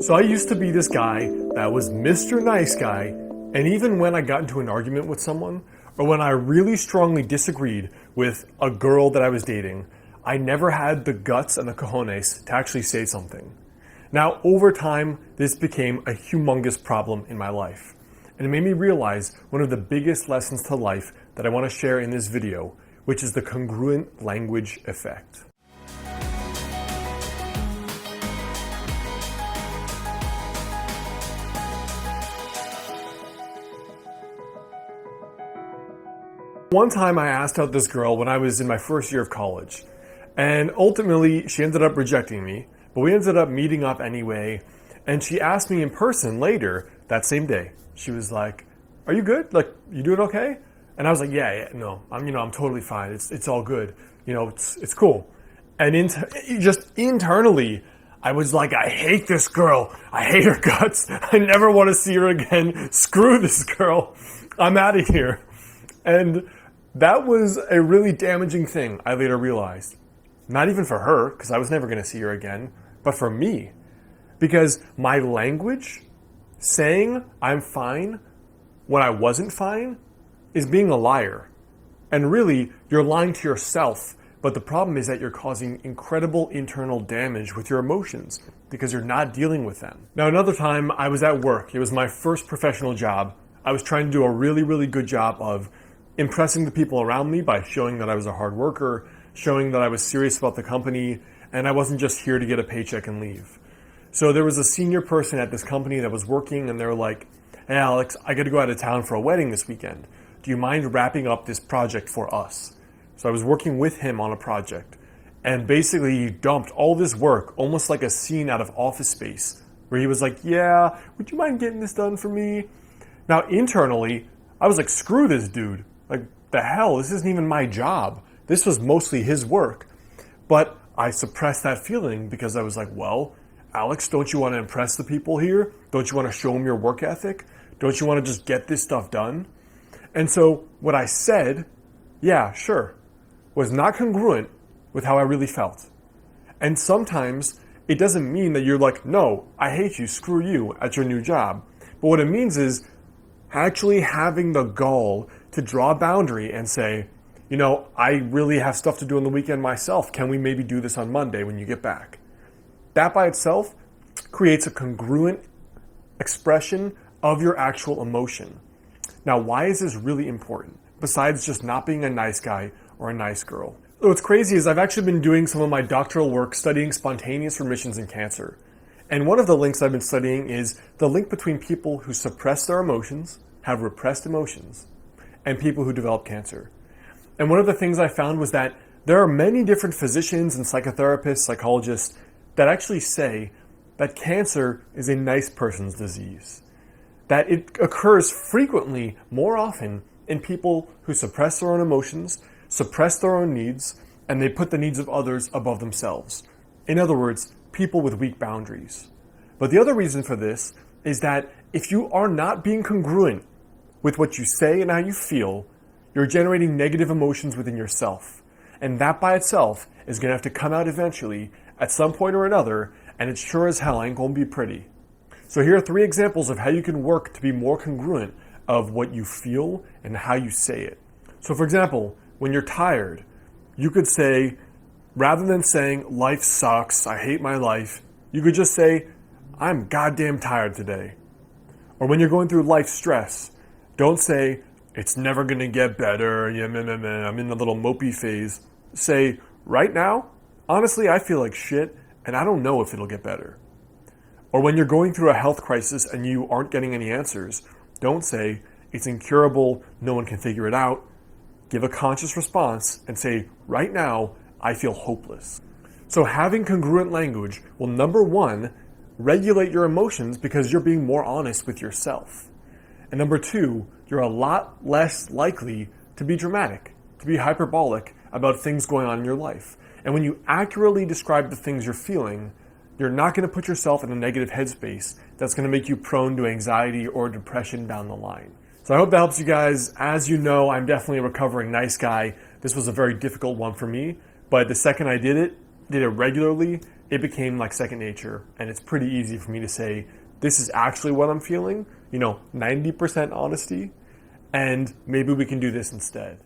So I used to be this guy that was Mr. Nice Guy, and even when I got into an argument with someone, or when I really strongly disagreed with a girl that I was dating, I never had the guts and the cojones to actually say something. Now, over time, this became a humongous problem in my life, and it made me realize one of the biggest lessons to life that I want to share in this video, which is the congruent language effect. One time I asked out this girl when I was in my first year of college, and ultimately she ended up rejecting me, but we ended up meeting up anyway, and she asked me in person later that same day. She was like, "Are you good? Like, you doing okay?" And I was like, yeah, no, I'm totally fine. It's all good. It's cool. And just internally, I was like, I hate this girl. I hate her guts. I never want to see her again. Screw this girl. I'm out of here. And that was a really damaging thing, I later realized. Not even for her, because I was never going to see her again, but for me. Because my language, saying I'm fine when I wasn't fine, is being a liar. And really, you're lying to yourself. But the problem is that you're causing incredible internal damage with your emotions because you're not dealing with them. Now, another time I was at work. It was my first professional job. I was trying to do a really, really good job of impressing the people around me by showing that I was a hard worker, showing that I was serious about the company, and I wasn't just here to get a paycheck and leave. So there was a senior person at this company that was working, and they were like, "Hey Alex, I got to go out of town for a wedding this weekend. Do you mind wrapping up this project for us?" So I was working with him on a project, and basically he dumped all this work, almost like a scene out of Office Space, where he was like, "Yeah, would you mind getting this done for me?" Now internally, I was like, screw this dude. Like, the hell, this isn't even my job. This was mostly his work. But I suppressed that feeling because I was like, well, Alex, don't you want to impress the people here? Don't you want to show them your work ethic? Don't you want to just get this stuff done? And so what I said, yeah, sure, was not congruent with how I really felt. And sometimes it doesn't mean that you're like, no, I hate you, screw you at your new job. But what it means is actually having the gall to draw a boundary and say, I really have stuff to do on the weekend myself. Can we maybe do this on Monday when you get back? That by itself creates a congruent expression of your actual emotion. Now, why is this really important, besides just not being a nice guy or a nice girl? What's crazy is I've actually been doing some of my doctoral work studying spontaneous remissions in cancer. And one of the links I've been studying is the link between people who suppress their emotions, have repressed emotions, and people who develop cancer. And one of the things I found was that there are many different physicians and psychotherapists, psychologists that actually say that cancer is a nice person's disease. That it occurs frequently, more often, in people who suppress their own emotions, suppress their own needs, and they put the needs of others above themselves. In other words, people with weak boundaries. But the other reason for this is that if you are not being congruent with what you say and how you feel, you're generating negative emotions within yourself. And that by itself is going to have to come out eventually at some point or another, and it sure as hell ain't going to be pretty. So here are 3 examples of how you can work to be more congruent of what you feel and how you say it. So for example, when you're tired, you could say, rather than saying, life sucks, I hate my life, you could just say, I'm goddamn tired today. Or when you're going through life stress, don't say, it's never going to get better, I'm in the little mopey phase. Say, right now, honestly, I feel like shit, and I don't know if it'll get better. Or when you're going through a health crisis and you aren't getting any answers, don't say, it's incurable, no one can figure it out. Give a conscious response and say, right now, I feel hopeless. So having congruent language will, number 1, regulate your emotions because you're being more honest with yourself. And number 2, you're a lot less likely to be dramatic, to be hyperbolic about things going on in your life. And when you accurately describe the things you're feeling, you're not going to put yourself in a negative headspace that's going to make you prone to anxiety or depression down the line. So I hope that helps you guys. As you know, I'm definitely a recovering nice guy. This was a very difficult one for me, but the second I did it regularly, it became like second nature, and it's pretty easy for me to say, this is actually what I'm feeling, 90% honesty, and maybe we can do this instead.